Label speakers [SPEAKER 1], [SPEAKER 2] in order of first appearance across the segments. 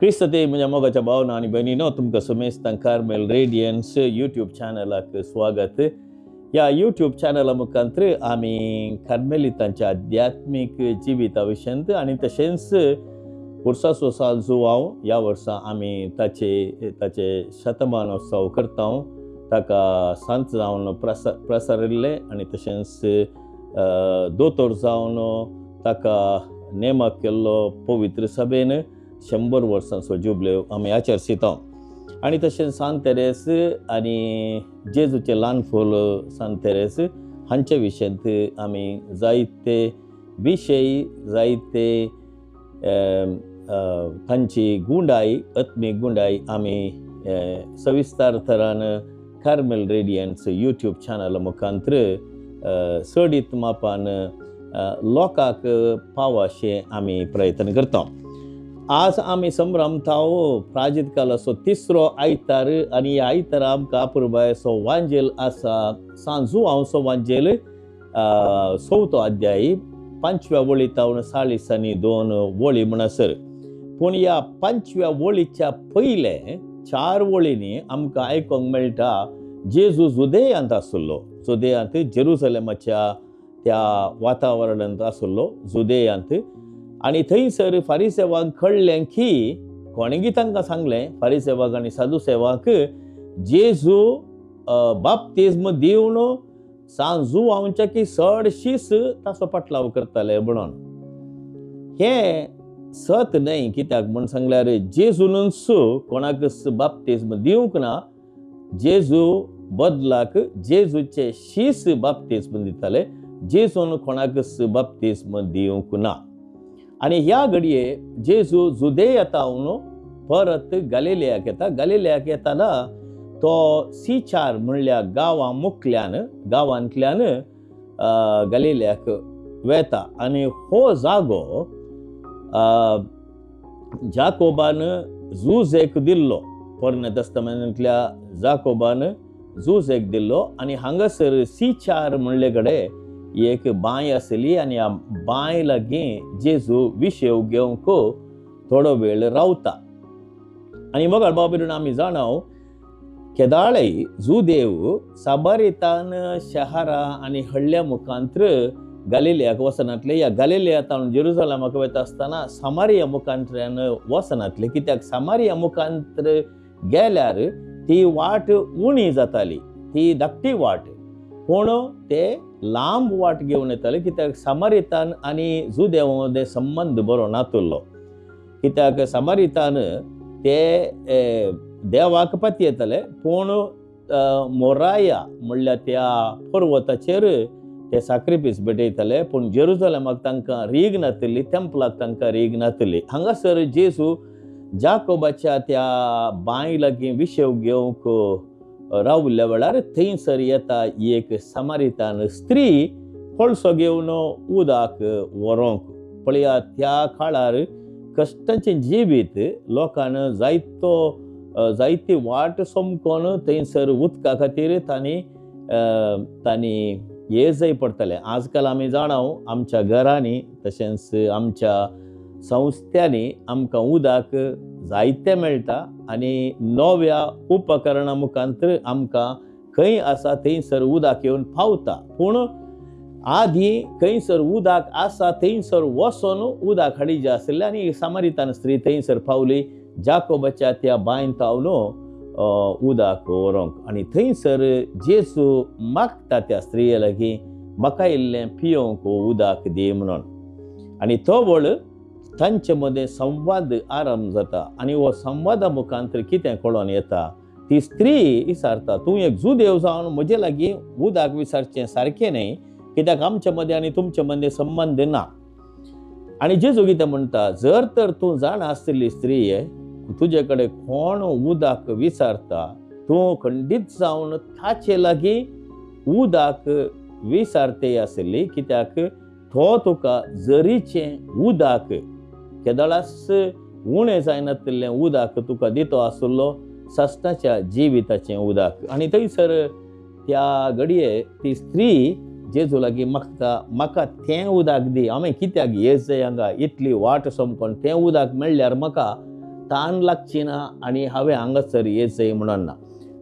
[SPEAKER 1] क्रिस्ते म्हज्या मोगाच्या भावना आनी भयणीनो, तुमकां समेस्तांक कार्मेल रेडियन्स यूट्यूब चॅनलाक स्वागत. ह्या यूट्यूब चॅनला मुखांतर आमी कार्मेलितांच्या आध्यात्मीक जिविता विशयंत आनी तशेंच वर्साचो साल जुवांव ह्या वर्सा आमी ताचे शतमानोत्सव करता. ताका संत जावन प्रसारिल्ले आनी तशेंच दोतोर जावन ताका नेमक केल्लो पवित्र सभेन 100 वर्सांचो जुबल्यो आमी आचरसिता. आनी तशेंच सांत तेरेस आनी जेजूचे ल्हान फूल सांत तेरेस हांचे विशयंत आमी जायते विशय जायते तांची गुंडाई आत्मीक गुंडाई आमी सविस्तार तरान कार्मेल रेडियन्स यूट्यूब चॅनला मुखांतर सडीत मापान लोकांक पावशें आमी प्रयत्न करता. आज आमी संभ्रमता प्राजीत कालाचो 3रो आयतार आनी ह्या आयतारा आमकां अपुर्बायचो वांजेल आसा सांजुवांचो वांजेल 4थो अध्याय 5व्या वळींतावन 40 आनी 2 वळी म्हणसर. पूण ह्या 5व्या वळीच्या पयले 4 वळींनी आमकां आयकोंक मेळटा जेजू जुदेयांत आसलो. जुदेयांत जेरुसलेमाच्या त्या वातावरणांत आसलो जुदेयांत. आनी थंयसर फारिसेवांक कळ्ळें की कोणेंगी तांकां सांगलें फारिसेवाक आनी सादुसेवाक जेजू बाप्तिस्म दिवन सांजुवांवच्या की चडशींच ताचो पाटलाव करताले म्हणून. हें सत न्हय, कित्याक म्हण सांगल्यार जेजूनच कोणाक बाप्तिस्म दिवंक ना. जेजू बदलाक जेजूचे शीस बाप्तिस्म दिताले, जेजून कोणाकच बाप्तिस्म दिवंक ना. आनी ह्या घडये जेजू जुदेयांतावन परत गलिलेयाक येता. गलिलेयाक येताना तो सिचार म्हणल्या गांवांतल्यान गलिलेयाक वेता. आनी हो जागो जाकोबान जुजेक दिल्लो, पोरण्या तस्तामेंतांतल्या जाकोबान जुजेक दिल्लो. आनी हांगासर सिचार म्हणले कडेन एक बांय आसली आनी ह्या बांय लागीं जेजू विशेव घेवंक थोडो वेळ रावता. आनी मग बाबीन आमी जाणाव केदाळे जुदेव साबारितान शहरा आनी हळ्ळ्या मुखांतर गलिलेयाक वचनातले. ह्या गलिलेयांतावन जेरुसलेमाक वता आसतना सामारिया मुखांतल्यान वचनातले, कित्याक सामारिया मुखांतर गेल्यार ती वाट उणी जाताली, ती धाकटी वाट. पूण ते लांब वाट घेवन येताले, कित्याक सामारितान आनी जुदेवा मदें संबंद बरो नातुल्लो. कित्याक सामारितान ते देवाक पाती येताले, पूण मोराया म्हणल्यार त्या पर्वताचेर ते साक्रिफीस भेटयताले. पूण जेरुसलेमाक तांकां रीग नातली, टेंपलाक तांकां रीग नातली. हांगासर जेजू जाकोबाच्या त्या बांय लागीं विशेव घेवंक रावल्ल्या वेळार थंयसर येता एक सामारितान स्त्री कोळसो घेवन उदक व्हरोंक. पळया, त्या काळार कश्टाचें जिवीत लोकांन जायती वाट सोमकोन थंयसर उदका खातीर तांणी येजय पडटलें. आजकाल आमी जाणाव आमच्या घरांनी तशेंच आमच्या संस्थांनी आमकां उदक जायतें मेळटा आनी नव्या उपकरणां मुखांतर आमकां खंय आसा थंयसर उदक येवन पावता. पूण आदीं खंयसर उदक आसा थंयसर वचोन उदक हाडिचें आसलें. आनी सामारितान स्त्री थंयसर पावली, जाकोबाच्या त्या बांयंतावन उदक व्हरोंक. आनी थंयसर जेजू मागता त्या स्त्रिये लागीं, म्हाका इल्लें पियोंक उदक दी म्हणून. आनी तो वळ तांचे मदें संवाद आरंभ जाता. आनी हो संवादा मुखांतर कितें कळोन येता, ती स्त्री विचारता, तूं एक जुदेव जावन म्हजे लागीं उदक विचारचें सारकें न्हय, कित्याक आमचे मदें आनी तुमचे मदें संबंद ना. आनी जेजू कितें म्हणटा, जर तर तूं जाणा आसतली स्त्रिये, तुजे कडेन कोण उदक विचारता, तूं खंडीत जावन ताचे लागीं उदक विचारते आसली, कित्याक तो तुका जरीचें उदक, केदाळास उणें जायनातलें उदक तुका दितो आसलो, सस्ताच्या जिविताचें उदक. आनी थंयसर त्या घडये ती स्त्री जेजू लागीं मागता, म्हाका तें उदक दी, हांवें कित्याक येस जाय हांगा इतली वाट सोमकोन तें उदक मेळ्ळ्यार म्हाका ताण लागची ना आनी हांवें हांगासर येचय म्हणून ना.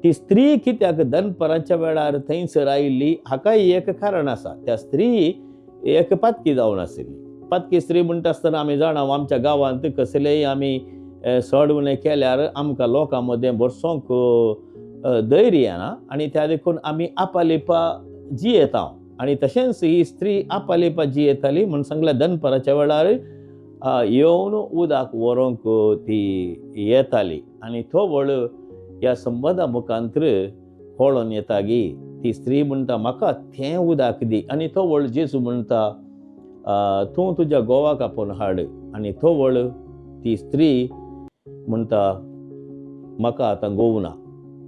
[SPEAKER 1] ती स्त्री कित्याक दनपराच्या वेळार थंयसर आयिल्ली हाकाय एक कारण आसा. त्या स्त्री एक पातकी जावन आशिल्ली. पातकी स्त्री म्हणटा आसतना आमी जाणा आमच्या गांवांत कसलेय आमी सोडवणे केल्यार आमकां लोकां मदें बरसोंक धैर्य येना आनी त्या देखून आमी आपालिपा जियेता. आनी तशेंच ही स्त्री आपालिपा जियेताली म्हूण सांगल्यार दनपराच्या वेळार येवन उदक व्हरोंक ती येताली. आनी तो वळ ह्या संबंदा मुखांतर कळोन येता की ती स्त्री म्हणटा म्हाका तें उदक दी. आनी तो वळ जेजू म्हणटा तूं तुज्या घोवाक आपोवन हाड. आनी तो वळ ती स्त्री म्हणटा म्हाका आतां घोव ना.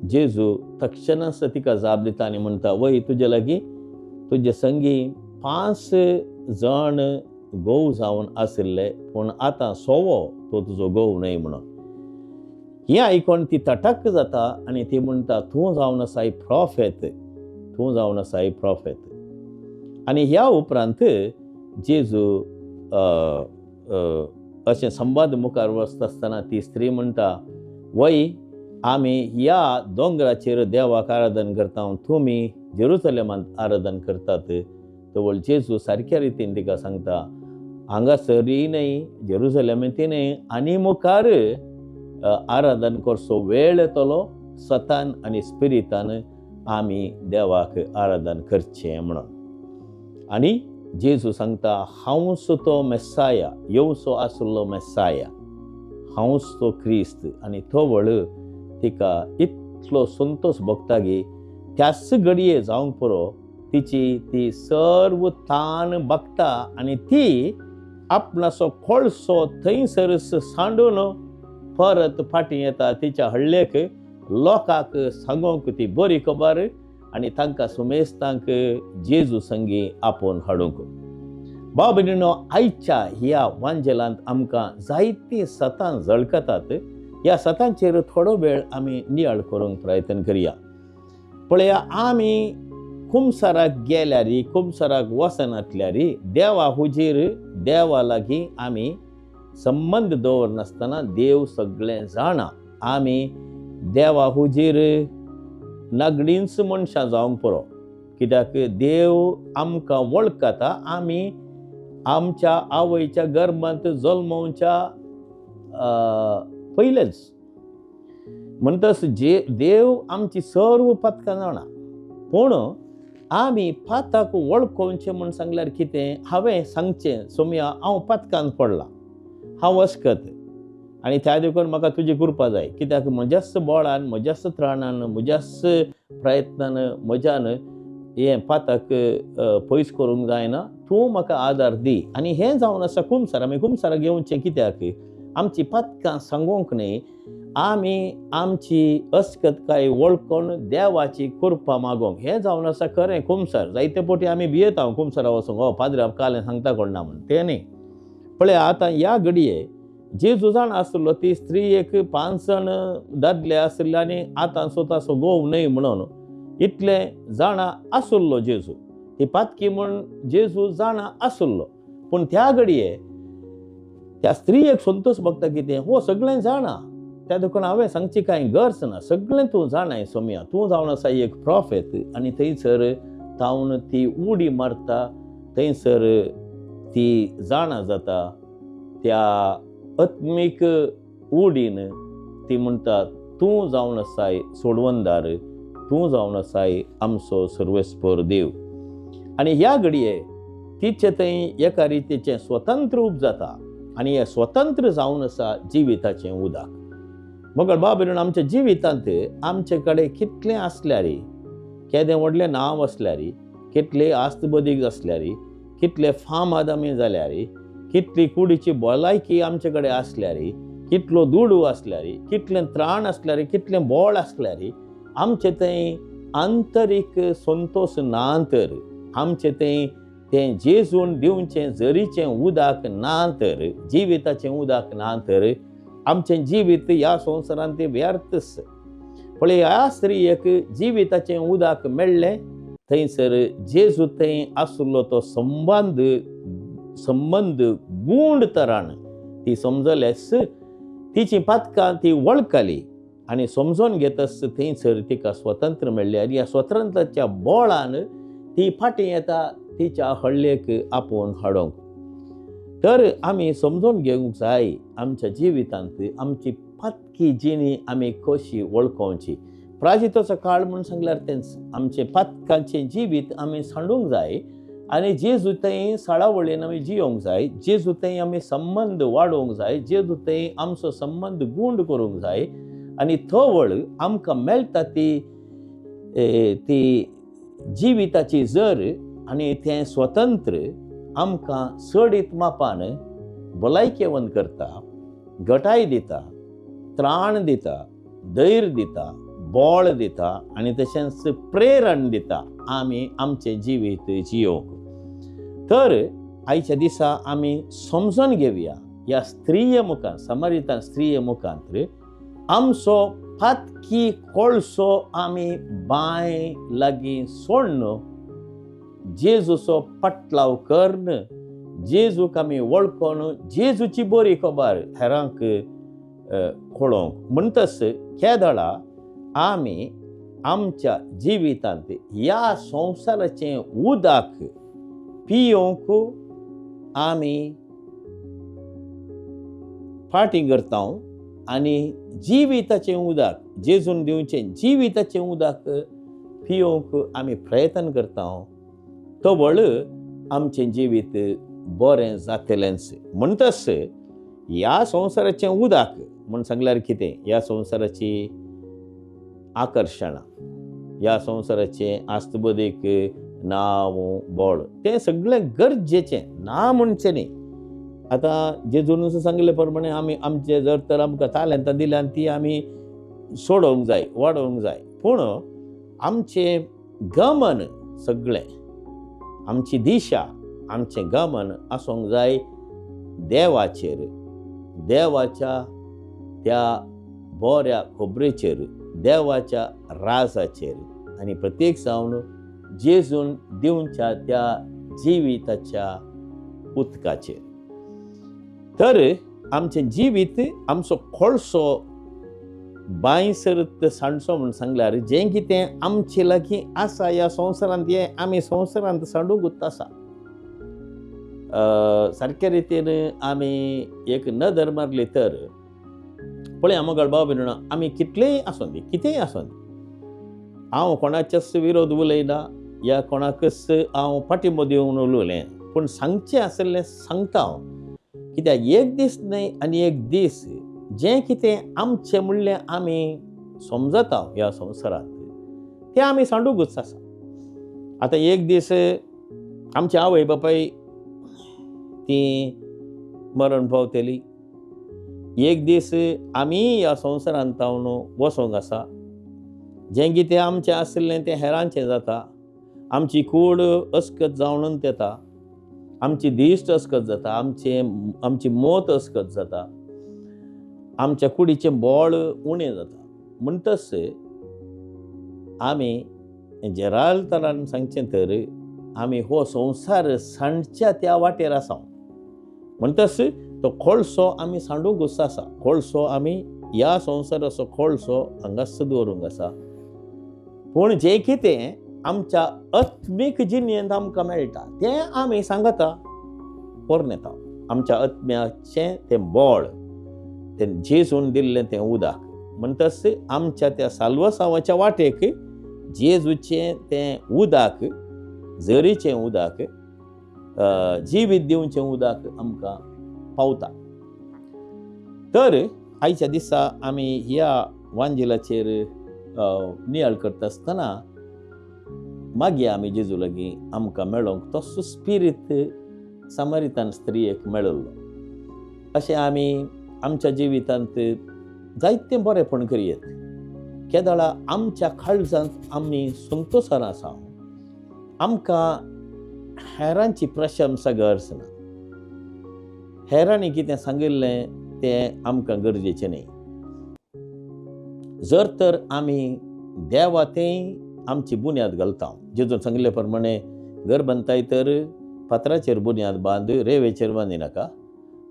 [SPEAKER 1] जेजू तक्षणच तिका जाप दिता आनी म्हणटा वय तुजे लागीं तुजे संगी 5 जण घोव जावन आशिल्ले पूण आतां 6वो तो तुजो घोव न्हय म्हणून. हें आयकोन ती तटक जाता आनी ती म्हणटा तूं जावन आसाय प्रॉफेट, तूं जावन आसाय प्रॉफेट. आनी ह्या उपरांत जेजू अशें संवाद मुखार वचता आसतना ती स्त्री म्हणटा वय आमी ह्या दोंगराचेर देवाक आराधन करता, तुमी जेरुसलेमांत आराधन करतात. तो जेजू सारक्या रितीन तिका सांगता हांगासरी न्हय जेरुसलेमांत न्हय आनी मुखार आराधन करचो वेळ येतलो सतान आनी स्पिरितान आमी देवाक आराधन करचें म्हणून. आनी जेजू सांगता हांवच तो मेस्साया, येवचो आसलो मेस्साया, हांवच तो क्रिस्त. आनी तो वळ तिका इतलो संतोश भोगता की त्याच घडये जावंक पुरो तिची ती सर्व ताण बगता आनी ती आपणाचो कोळसो थंयसरच सांडून परत फाटीं येता तिच्या हळ्ळेक लोकांक सांगोंक ती बरी खबर आनी तांकां सुमेस्तांक जेजू संगी आपोवन हाडूंक. भाव भयणीनो, आयच्या ह्या वांजेलांत आमकां जायतीं सतां झळकतात. ह्या सतांचेर थोडो वेळ आमी नियाळ करूंक प्रयत्न करया. पळया, आमी खुमसाराक गेल्यारी खुमसाराक वचनातल्यारी देवा हुजीर देवा लागीं आमी संबंद दवरनासतना देव सगळें जाणा. आमी देवा हुजीर नगडींच मनशां जावंक पुरो कित्याक देव आमकां वळखता. आमी आमच्या आवयच्या गर्भांत जल्मोवच्या पयलेंच म्हणटस जे देव आमची सर्व पातकां जाणा. पूण आमी पाताक वळखोवचें म्हूण सांगल्यार कितें हांवें सांगचें सोम्या हांव पातकांत पडलां, हांव अशकत आनी त्या देखून म्हाका तुजी कृपा जाय कित्याक म्हज्याच बळान म्हज्याच त्राणान म्हज्याच प्रयत्नान म्हज्यान हें पाताक पयस करूंक जायना. तूं म्हाका आदार दी. आनी हें जावन आसा खुमसार. आमी खुमसाराक येवचें कित्याक आमची पातकां सांगोंक न्हय, आमी आमची अस्कतकाय वळखून देवाची कृपा मागोंक. हें जावन आसा खरें खुमसार. जायते पावटी आमी भियेता खुमसारा वचूंक, पाद्र्या कालें सांगता कोण ना म्हूण. तें न्ही. पळय, आतां ह्या घडये जेजू जाण आसलो ती स्त्री एक 5 जण दादले आसले आनी आतां स्वताचो घोव न्हय म्हणून इतलें जाणा आसलो जेजू. ही पातकी म्हूण जेजू जाणा आसलो. पूण त्या घडये त्या स्त्रीयेक संतोश भोगता कितें हो सगळें जाणा. त्या देखून हांवें सांगची कांय गरज ना. सगळें तूं जाणाय सोम्या. तूं जावन आसा एक प्रॉफेट. आनी थंयसर तावन ती उडी मारता. थंयसर ती जाणा जाता. त्या आत्मीक उडीन ती म्हणटा तूं जावन आसाय सोडवणदार, तूं जावन आसाय आमचो सर्वेस्पर देव. आनी ह्या घडये तिचे थंय एका रितीचें स्वतंत्र उब जाता. आनी हें स्वतंत्र जावन आसा जिविताचें उदक. मगर बाबरीन आमच्या जिवितांत आमचे कडेन कितलें आसल्यारी, केदें व्हडलें नांव आसल्यारी, कितले आस्तबदीक आसल्यारी, कितले फामाद आमी जाल्यारी, कितली कुडीची भलायकी आमचे कडेन आसल्यारी, कितलो दुडू आसल्यारी, कितलें त्राण आसल्यारी, कितलें बळ आसल्यारी, आमचे थंय आंतरीक संतोश ना तर, आमचे थंय तें जेजून दिवचें जरीचें उदक ना तर, जिविताचें उदक ना तर आमचें जिवीत ह्या संवसारांत तें व्यर्थच. पळय, ह्या स्त्रीयेक जिविताचें उदक मेळ्ळें. थंयसर जेजू थंय आसलो तो संबंद गूंड तरान ती समजलेस तिची पातकां ती वळखली आनी समजून घेतस थंयसर तिका स्वतंत्र मेळ्ळें आनी ह्या स्वतंत्रच्या बोळान ती फाटीं येता तिच्या हळ्ळेक आपोवन हाडोंक. तर आमी समजून घेवंक जाय आमच्या जिवितांत आमची पातकी जिणी आमी कशी वळखोवची. प्राजितोचो काळ म्हूण सांगल्यार तेंच आमचे पातकांचें जिवीत आमी सांडूंक जाय आनी जेजू थंय सळावळीन आमी जियोंक जाय. जेजू थंय आमी संबंद वाडोवंक जाय. जेजू थंय आमचो संबंद गूंड करूंक जाय आनी थवळ आमकां मेळटा ती जिविताची जर आनी तें स्वतंत्र आमकां सडीत मापान भलायकेवंत करता, घटाय दिता, त्राण दिता, धैर्य दिता, बोळ दिता आनी तशेंच प्रेरण दिता आमी आमचें जिवीत जियोंक. तर आयच्या दिसा आमी समजून घेवया ह्या स्त्रिये मुखार, समारितान स्त्रिये मुखार आमचो पातकी कोळसो आमी बांय लागीं सोडन जेजूचो पाटलाव करन, जेजूक आमी वळखोन जेजूची बरी खबर हेरांक कळोवंक. म्हणटच केदळा आमी आमच्या जिवितांत ह्या संवसाराचें उदक पियोंक आमी फाटीं करता आनी जिविताचें उदक जेजून दिवचें जिविताचें उदक पियोंक आमी प्रयत्न करता. तवळ आमचें जिवीत बरें जातलेंच. म्हणटच ह्या संवसाराचें उदक म्हूण सांगल्यार कितें? ह्या संवसाराची आकर्शणां, ह्या संवसाराचें आस्तबदीक नांव बोळ तें सगळें गरजेचें ना म्हणचें न्ही. आतां जेजून सांगले प्रमाणे आमी आमचे जर तर आमकां तालंतां दिल्यान ती आमी सोडोवंक जाय, वाडोवंक जाय. पूण आमचें गमन सगळें, आमची दिशा, आमचें गमन आसूंक जाय देवाचेर, देवाच्या त्या बऱ्या खबरेचेर, देवाच्या राजाचेर आनी प्रत्येक जावन जेजून दिवच्या त्या जिविताच्या उदकाचेर. तर आमचें जिवीत आमचो कोळसो बांयसर सांडचो म्हूण सांगल्यार जें कितें आमचे लागीं आसा ह्या संवसारांत हें आमी संवसारांत सांडूंकूच आसा. सारके रितीन आमी एक नदर मारली तर पळय मोगाळ भाव भयणीनो, आमी कितलेंय आसूं दी, कितेंय आसूं दी, हांव कोणाच्याच विरोध उलयना या कोणाकच हांव पाठिंबो दिवंक उलयलें, पूण सांगचें आसलें सांगता हांव. कित्याक एक दीस न्हय आनी एक दीस जें कितें आमचें म्हणलें आमी समजता ह्या संवसारांत तें आमी सांडूंकूच आसा. आतां एक दीस आमची आवय बापाय ती मरण पावतली, एक दीस आमी ह्या संवसारांत वसोंक आसा. जें कितें आमचें आसलें तें हेरांचें जाता. आमची कूड अस्कत जावनूच येता, आमची दिश्ट अस्कत जाता, आमची मोत अस्कत जाता, आमच्या कुडीचें बोळ उणें जाता. म्हणटच आमी जेरालतनान सांगचें तर आमी हो संवसार सांडच्या त्या वाटेर आसा. म्हणटच तो कोळसो आमी सांडूंकूच आसा. कोळसो आमी ह्या संवसाराचो कोळसो हांगाच दवरूंक आसा. पूण जें कितें आमच्या आत्मीक जिणेंत आमकां मेळटा तें आमी सांगता पोरनेता. आमच्या आत्म्याचें तें बोळ, तें जेजून दिल्लें तें उदक. म्हणटच आमच्या त्या साल्वसावाच्या वाटेक जेजूचें तें उदक, झरीचें उदक, जिवीत दिवचें उदक आमकां पावता. तर आयच्या दिसा आमी ह्या वांजेलाचेर नियाळ करता आसतना मागीर आमी जेजू लागीं आमकां मेळोंक तसो स्पिरीट समारितान स्त्रियेक मेळिल्लो. अशें आमी आमच्या जिवितांत जायतें बरेंपण करयेत. केदळा आमच्या काळजांत आमी संतोशान आसा. आमकां हेरांची प्रशंसा गरज ना. हेरांनी कितें सांगिल्लें तें आमकां गरजेचें न्ही. जर तर आमी देवा तें आमची बुन्याद घालता. जेजून सांगिल्ले प्रमाणे घर बांदताय तर फातराचेर बुन्याद बांद, रेंवेचेर बांदी नाका.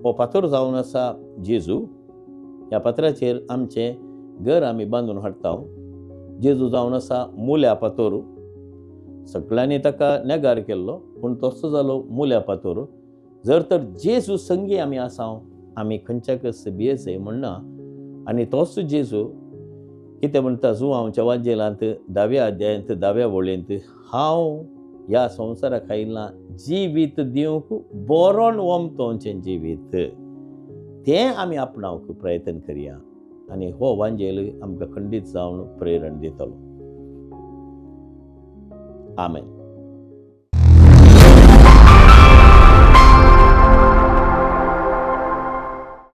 [SPEAKER 1] हो फातर जावन आसा जेजू ह्या पत्राचेर आमचें घर आमी बांदून हाडटा. जेजू जावन आसा मुल्या पातोरू. सगळ्यांनी ताका नेगार केल्लो, पूण तसो जालो मुल्या पातोरू. जर तर जेजू संगी आमी आसा, आमी खंयच्याच भियेचय म्हणना. आनी तोच जेजू कितें म्हणटा, जुवांवच्या वांजेलांत 10व्या अध्यायांत 10व्या वळेंत, हांव ह्या संवसाराक आयिल्लां जिवीत दिवंक, बरोन वमतोवचें जिवीत. तें आमी आपणावंक प्रयत्न करया आनी हो वांजेल आमकां खंडीत जावन प्रेरण दितलो. आमेन.